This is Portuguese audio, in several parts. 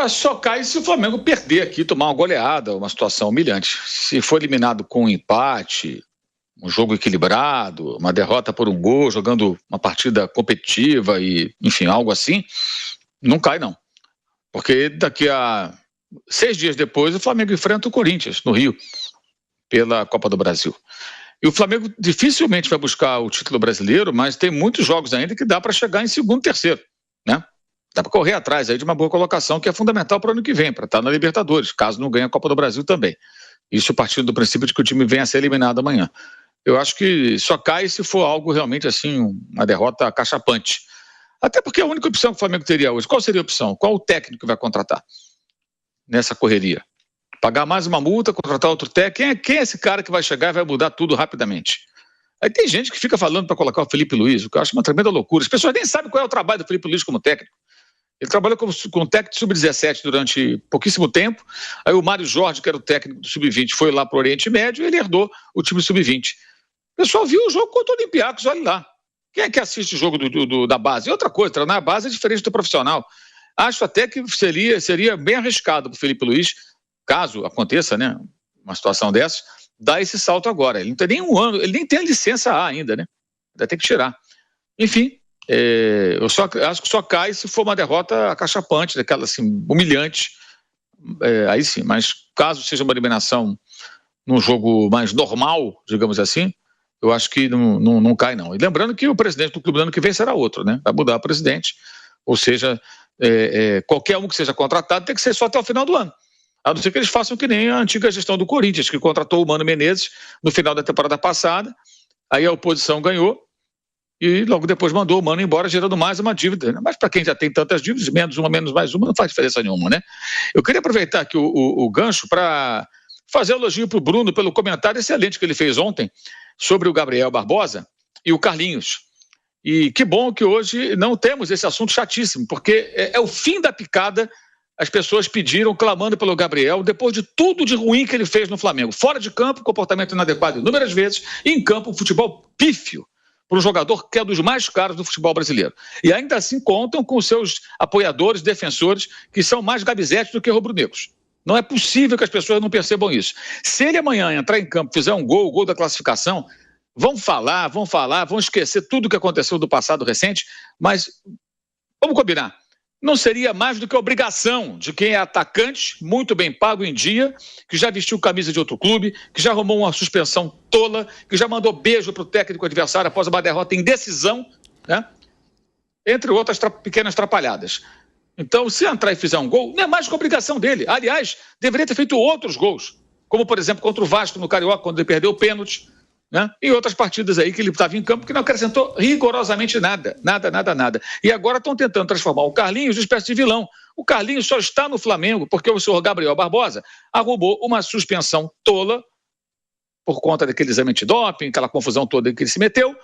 Só cai se o Flamengo perder aqui, tomar uma goleada, uma situação humilhante. Se for eliminado com um empate, um jogo equilibrado, uma derrota por um gol, jogando uma partida competitiva e, enfim, algo assim, não cai não. Porque daqui a 6 dias depois o Flamengo enfrenta o Corinthians, no Rio, pela Copa do Brasil. E o Flamengo dificilmente vai buscar o título brasileiro, mas tem muitos jogos ainda que dá para chegar em segundo, terceiro, né? Dá para correr atrás aí de uma boa colocação que é fundamental para o ano que vem, para estar na Libertadores, caso não ganhe a Copa do Brasil também. Isso partindo do princípio de que o time venha a ser eliminado amanhã. Eu acho que só cai se for algo realmente assim, uma derrota acachapante. Até porque a única opção que o Flamengo teria hoje, qual seria a opção? Qual o técnico que vai contratar nessa correria? Pagar mais uma multa, contratar outro técnico? Quem é esse cara que vai chegar e vai mudar tudo rapidamente? Aí tem gente que fica falando para colocar o Felipe Luiz, o que eu acho uma tremenda loucura. As pessoas nem sabem qual é o trabalho do Felipe Luiz como técnico. Ele trabalhou com técnico sub-17 durante pouquíssimo tempo. Aí o Mário Jorge, que era o técnico do sub-20, foi lá para o Oriente Médio e ele herdou o time sub-20. O pessoal viu o jogo contra o Olympiacos, olha lá. Quem é que assiste o jogo da base? E outra coisa, treinar a base é diferente do profissional. Acho até que seria bem arriscado para o Felipe Luiz, caso aconteça, né, uma situação dessa, dar esse salto agora. Ele não tem nem um ano, ele nem tem a licença A ainda, né? Ainda tem que tirar. Enfim, eu acho que só cai se for uma derrota acachapante, daquela assim, humilhante. Aí sim, mas caso seja uma eliminação num jogo mais normal, digamos assim, eu acho que não cai não. E lembrando que o presidente do clube do ano que vem será outro, né? Vai mudar o presidente, ou seja, qualquer um que seja contratado tem que ser só até o final do ano. A não ser que eles façam que nem a antiga gestão do Corinthians, que contratou o Mano Menezes no final da temporada passada, aí a oposição ganhou, e logo depois mandou o Mano embora, gerando mais uma dívida. Mas para quem já tem tantas dívidas, menos uma, menos mais uma, não faz diferença nenhuma, né? Eu queria aproveitar aqui o gancho para fazer elogio para o Bruno pelo comentário excelente que ele fez ontem sobre o Gabriel Barbosa e o Carlinhos. E que bom que hoje não temos esse assunto chatíssimo, porque é o fim da picada. As pessoas pediram, clamando pelo Gabriel, depois de tudo de ruim que ele fez no Flamengo. Fora de campo, comportamento inadequado inúmeras vezes, e em campo, futebol pífio, para um jogador que é dos mais caros do futebol brasileiro. E ainda assim contam com seus apoiadores, defensores, que são mais gabizetes do que rubro-negros. Não é possível que as pessoas não percebam isso. Se ele amanhã entrar em campo, fizer um gol, o gol da classificação, vão falar, vão esquecer tudo o que aconteceu do passado recente, mas vamos combinar. Não seria mais do que a obrigação de quem é atacante, muito bem pago em dia, que já vestiu camisa de outro clube, que já arrumou uma suspensão tola, que já mandou beijo para o técnico adversário após uma derrota em decisão, né? Entre outras pequenas trapalhadas. Então, se entrar e fizer um gol, não é mais que a obrigação dele. Aliás, deveria ter feito outros gols, como, por exemplo, contra o Vasco no Carioca, quando ele perdeu o pênalti, né? E outras partidas aí que ele estava em campo que não acrescentou rigorosamente nada. E agora estão tentando transformar o Carlinhos em espécie de vilão. O Carlinhos só está no Flamengo porque o senhor Gabriel Barbosa arrumou uma suspensão tola por conta daquele exame antidoping, aquela confusão toda em que ele se meteu.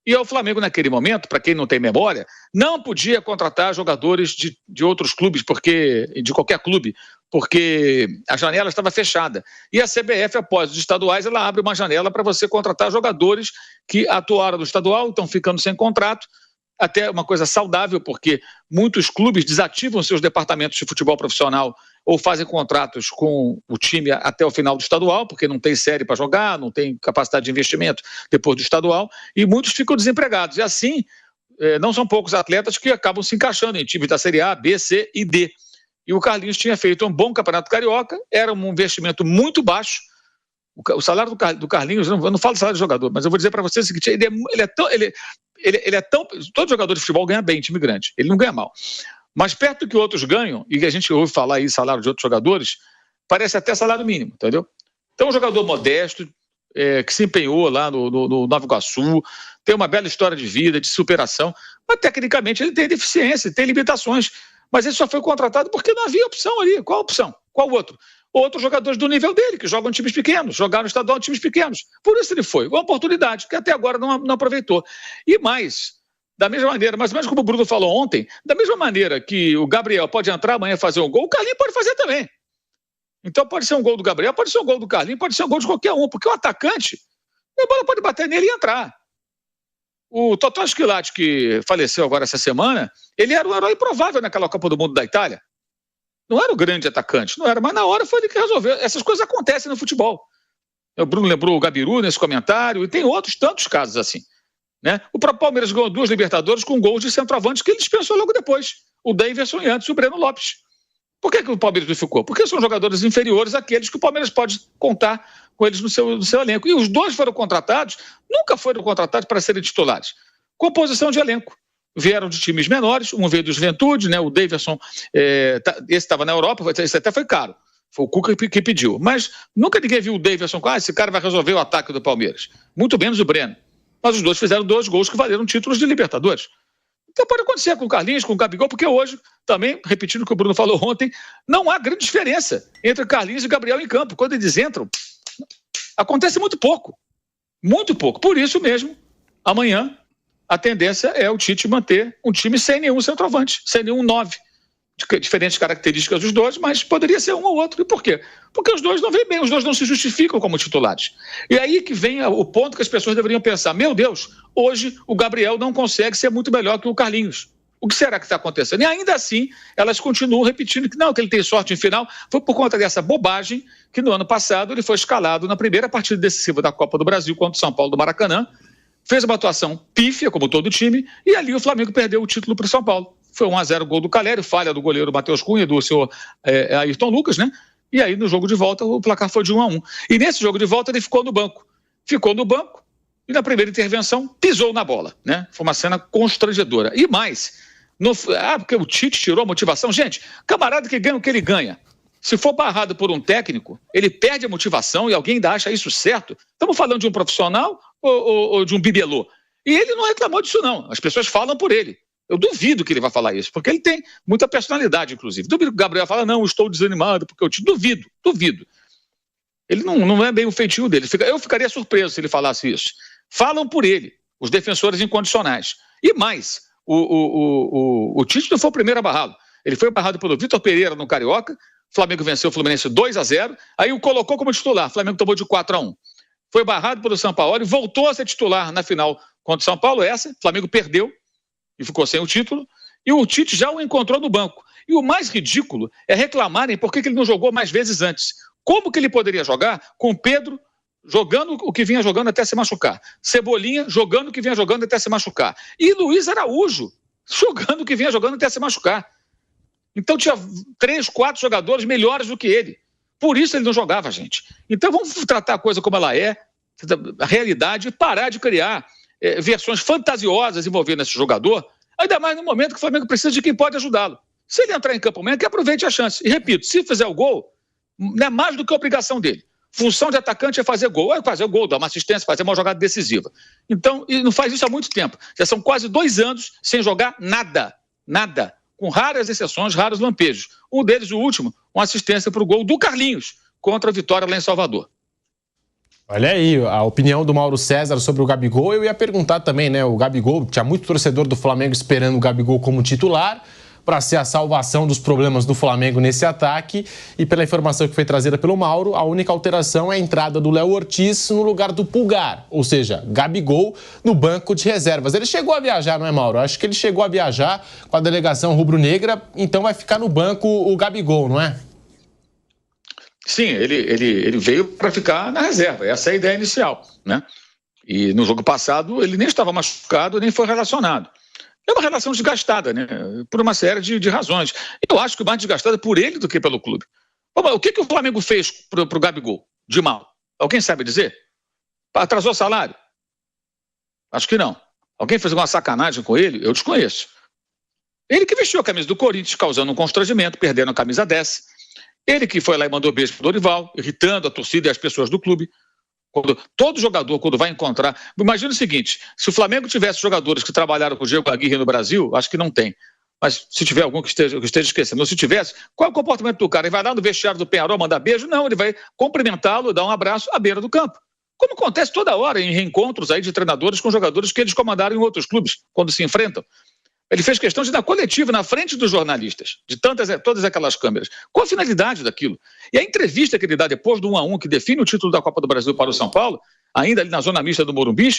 E o Flamengo, naquele momento, para quem não tem memória, não podia contratar jogadores de outros clubes, de qualquer clube, porque a janela estava fechada. E a CBF, após os estaduais, ela abre uma janela para você contratar jogadores que atuaram no estadual, estão ficando sem contrato, até uma coisa saudável, porque muitos clubes desativam seus departamentos de futebol profissional ou fazem contratos com o time até o final do estadual, porque não tem série para jogar, não tem capacidade de investimento depois do estadual, e muitos ficam desempregados. E assim, não são poucos atletas que acabam se encaixando em times da Série A, B, C e D. E o Carlinhos tinha feito um bom campeonato carioca, era um investimento muito baixo. O salário do Carlinhos, eu não falo de salário de jogador, mas eu vou dizer para você o seguinte, ele é tão... Todo jogador de futebol ganha bem, time grande, ele não ganha mal. Mas perto do que outros ganham, e que a gente ouve falar aí salário de outros jogadores, parece até salário mínimo, entendeu? Então, um jogador modesto, que se empenhou lá no Nova Iguaçu, tem uma bela história de vida, de superação, mas tecnicamente ele tem deficiência, tem limitações, mas ele só foi contratado porque não havia opção ali. Qual opção? Qual outro? Outros jogadores do nível dele, que jogam em times pequenos, jogaram estadual em times pequenos. Por isso ele foi. Uma oportunidade que até agora não aproveitou. E mais, da mesma maneira, mais ou menos como o Bruno falou ontem, da mesma maneira que o Gabriel pode entrar amanhã e fazer um gol, o Carlinhos pode fazer também. Então pode ser um gol do Gabriel, pode ser um gol do Carlinhos, pode ser um gol de qualquer um, porque o atacante, a bola pode bater nele e entrar. O Totó Schillaci, que faleceu agora essa semana, ele era um herói provável naquela Copa do Mundo da Itália. Não era o grande atacante, não era, mas na hora foi ele que resolveu. Essas coisas acontecem no futebol. O Bruno lembrou o Gabiru nesse comentário, e tem outros tantos casos assim. Né? O próprio Palmeiras ganhou 2 Libertadores com gols de centroavante que ele dispensou logo depois. O Daverson e antes o Breno Lopes. Por que o Palmeiras não ficou? Porque são jogadores inferiores àqueles que o Palmeiras pode contar com eles no seu elenco. E os 2 foram contratados, nunca foram contratados para serem titulares. Composição de elenco. Vieram de times menores, um veio do Juventude, né? O Daverson, esse estava na Europa, esse até foi caro. Foi o Cuca que pediu. Mas nunca ninguém viu o Daverson com, esse cara vai resolver o ataque do Palmeiras. Muito menos o Breno. Mas os 2 fizeram 2 gols que valeram títulos de Libertadores. Então pode acontecer com o Carlinhos, com o Gabigol, porque hoje, também, repetindo o que o Bruno falou ontem, não há grande diferença entre Carlinhos e Gabriel em campo. Quando eles entram, acontece muito pouco. Muito pouco. Por isso mesmo, amanhã, a tendência é o Tite manter um time sem nenhum centroavante, sem nenhum 9. Diferentes características dos 2, mas poderia ser um ou outro. E por quê? Porque os 2 não vêm bem, os 2 não se justificam como titulares. E aí que vem o ponto que as pessoas deveriam pensar: meu Deus, hoje o Gabriel não consegue ser muito melhor que o Carlinhos. O que será que está acontecendo? E ainda assim, elas continuam repetindo que não, que ele tem sorte em final. Foi por conta dessa bobagem que no ano passado ele foi escalado na primeira partida decisiva da Copa do Brasil contra o São Paulo do Maracanã. Fez uma atuação pífia, como todo time, e ali o Flamengo perdeu o título para o São Paulo. Foi 1-0 o gol do Calério, falha do goleiro Matheus Cunha, do senhor Ayrton Lucas, né? E aí no jogo de volta o placar foi de 1-1. E nesse jogo de volta ele ficou no banco. Ficou no banco e na primeira intervenção pisou na bola, né? Foi uma cena constrangedora. E mais, porque o Tite tirou a motivação. Gente, camarada que ganha o que ele ganha. Se for barrado por um técnico, ele perde a motivação e alguém ainda acha isso certo. Estamos falando de um profissional ou de um bibelô? E ele não reclamou disso, não. As pessoas falam por ele. Eu duvido que ele vai falar isso, porque ele tem muita personalidade, inclusive. Duvido que o Gabriel fala, não, estou desanimado, porque eu te duvido. Ele não é bem o feitio dele. Eu ficaria surpreso se ele falasse isso. Falam por ele, os defensores incondicionais. E mais, o Tite não foi o primeiro a barrá-lo. Ele foi barrado pelo Vitor Pereira no Carioca, o Flamengo venceu o Fluminense 2-0, aí o colocou como titular, o Flamengo tomou de 4-1. Foi barrado pelo Sampaoli, voltou a ser titular na final contra o São Paulo, o Flamengo perdeu, e ficou sem o título, e o Tite já o encontrou no banco. E o mais ridículo é reclamarem por que ele não jogou mais vezes antes. Como que ele poderia jogar com o Pedro jogando o que vinha jogando até se machucar? Cebolinha jogando o que vinha jogando até se machucar. E Luiz Araújo jogando o que vinha jogando até se machucar. Então tinha 3, 4 jogadores melhores do que ele. Por isso ele não jogava, gente. Então vamos tratar a coisa como ela é, a realidade, e parar de criar versões fantasiosas envolvendo esse jogador, ainda mais no momento que o Flamengo precisa de quem pode ajudá-lo. Se ele entrar em campo amanhã, que aproveite a chance. E repito, se fizer o gol, não é mais do que a obrigação dele. Função de atacante é fazer gol, dar uma assistência, fazer uma jogada decisiva. Então, e não faz isso há muito tempo. Já são quase 2 anos sem jogar nada, com raras exceções, raros lampejos. Um deles, o último, uma assistência para o gol do Carlinhos contra a Vitória lá em Salvador. Olha aí, a opinião do Mauro César sobre o Gabigol. Eu ia perguntar também, né? O Gabigol, tinha muito torcedor do Flamengo esperando o Gabigol como titular para ser a salvação dos problemas do Flamengo nesse ataque. E pela informação que foi trazida pelo Mauro, a única alteração é a entrada do Léo Ortiz no lugar do Pulgar. Ou seja, Gabigol no banco de reservas. Ele chegou a viajar, não é, Mauro? Acho que ele chegou a viajar com a delegação rubro-negra, então vai ficar no banco o Gabigol, não é? Sim, ele veio para ficar na reserva, essa é a ideia inicial, né? E no jogo passado ele nem estava machucado, nem foi relacionado. É uma relação desgastada, né? Por uma série de razões. Eu acho que mais desgastada por ele do que pelo clube. O que o Flamengo fez pro Gabigol de mal? Alguém sabe dizer? Atrasou salário? Acho que não. Alguém fez alguma sacanagem com ele? Eu desconheço. Ele que vestiu a camisa do Corinthians, causando um constrangimento, perdendo a camisa 10. Ele que foi lá e mandou beijo pro Dorival, irritando a torcida e as pessoas do clube. Todo jogador, quando vai encontrar... Imagina o seguinte, se o Flamengo tivesse jogadores que trabalharam com o Diego Aguirre no Brasil, acho que não tem. Mas se tiver algum que esteja esquecendo, ou se tivesse, qual é o comportamento do cara? Ele vai lá no vestiário do Peñarol mandar beijo? Não, ele vai cumprimentá-lo, dar um abraço à beira do campo. Como acontece toda hora em reencontros aí de treinadores com jogadores que eles comandaram em outros clubes, quando se enfrentam. Ele fez questão de dar coletiva na frente dos jornalistas, de todas aquelas câmeras. Qual a finalidade daquilo? E a entrevista que ele dá depois do 1-1, que define o título da Copa do Brasil para o São Paulo, ainda ali na zona mista do Morumbi,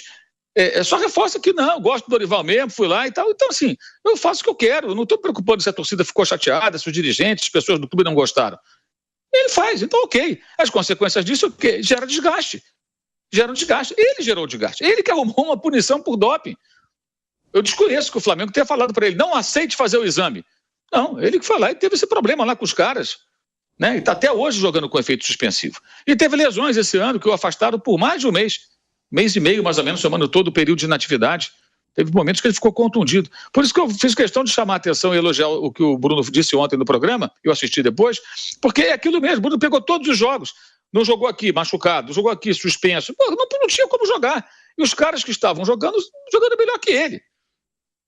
Só reforça que não, eu gosto do Dorival mesmo, fui lá e tal. Então, assim, eu faço o que eu quero. Eu não estou preocupado se a torcida ficou chateada, se os dirigentes, as pessoas do clube não gostaram. Ele faz, então ok. As consequências disso, o quê? Gera desgaste. Ele gerou o desgaste. Ele que arrumou uma punição por doping. Eu desconheço que o Flamengo tenha falado para ele, não aceite fazer o exame. Não, ele que foi lá e teve esse problema lá com os caras. Né? E está até hoje jogando com efeito suspensivo. E teve lesões esse ano que o afastaram por mais de um mês e meio, mais ou menos, somando todo o período de inatividade. Teve momentos que ele ficou contundido. Por isso que eu fiz questão de chamar a atenção e elogiar o que o Bruno disse ontem no programa, eu assisti depois, porque é aquilo mesmo, o Bruno pegou todos os jogos, não jogou aqui machucado, jogou aqui suspenso, não tinha como jogar. E os caras que estavam jogando melhor que ele.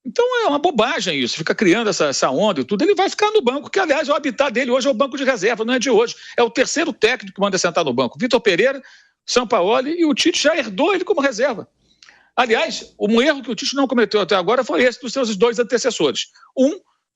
Então é uma bobagem isso, fica criando essa onda e tudo. Ele vai ficar no banco, que aliás o habitat dele hoje é o banco de reserva, não é de hoje. É o terceiro técnico que manda sentar no banco. Vitor Pereira, Sampaoli, e o Tite já herdou ele como reserva. Aliás, um erro que o Tite não cometeu até agora foi esse dos seus dois antecessores.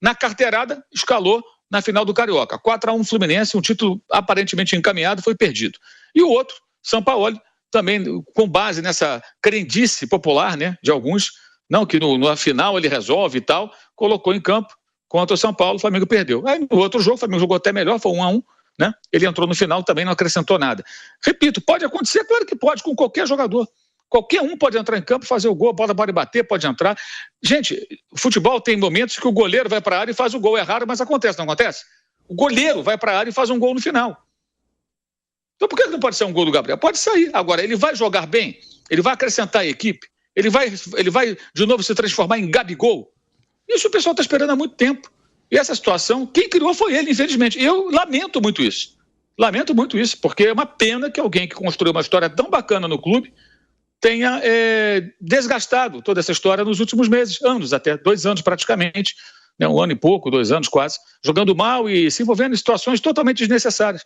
Na carteirada, escalou na final do Carioca. 4-1 Fluminense, um título aparentemente encaminhado, foi perdido. E o outro, Sampaoli, também com base nessa crendice popular, né, de alguns, não, que na final ele resolve e tal, colocou em campo contra o São Paulo, o Flamengo perdeu. Aí no outro jogo, o Flamengo jogou até melhor, foi 1-1, né? Ele entrou no final, também não acrescentou nada. Repito, pode acontecer, claro que pode, com qualquer jogador. Qualquer um pode entrar em campo, fazer o gol, a bola pode bater, pode entrar. Gente, futebol tem momentos que o goleiro vai para a área e faz o gol. É raro, mas acontece, não acontece? O goleiro vai para a área e faz um gol no final. Então por que não pode ser um gol do Gabriel? Pode sair. Agora, ele vai jogar bem? Ele vai acrescentar a equipe? Ele vai de novo se transformar em Gabigol? Isso o pessoal está esperando há muito tempo. E essa situação, quem criou foi ele, infelizmente. Eu lamento muito isso. Lamento muito isso, porque é uma pena que alguém que construiu uma história tão bacana no clube tenha desgastado toda essa história nos últimos meses, anos até, 2 anos praticamente, né, 1 ano e pouco, 2 anos quase, jogando mal e se envolvendo em situações totalmente desnecessárias.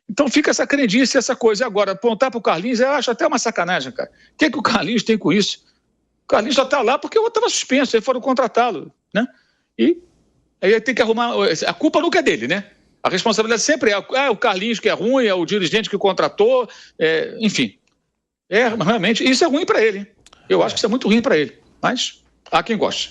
Então fica essa crendice, essa coisa. E agora, apontar para o Carlinhos, eu acho até uma sacanagem, cara. O que o Carlinhos tem com isso? O Carlinhos só está lá porque o outro estava suspenso, aí foram contratá-lo, né? E aí tem que arrumar... A culpa nunca é dele, né? A responsabilidade sempre é o Carlinhos que é ruim, é o dirigente que contratou, enfim. Realmente, isso é ruim para ele, hein? Eu acho que isso é muito ruim para ele, mas há quem goste.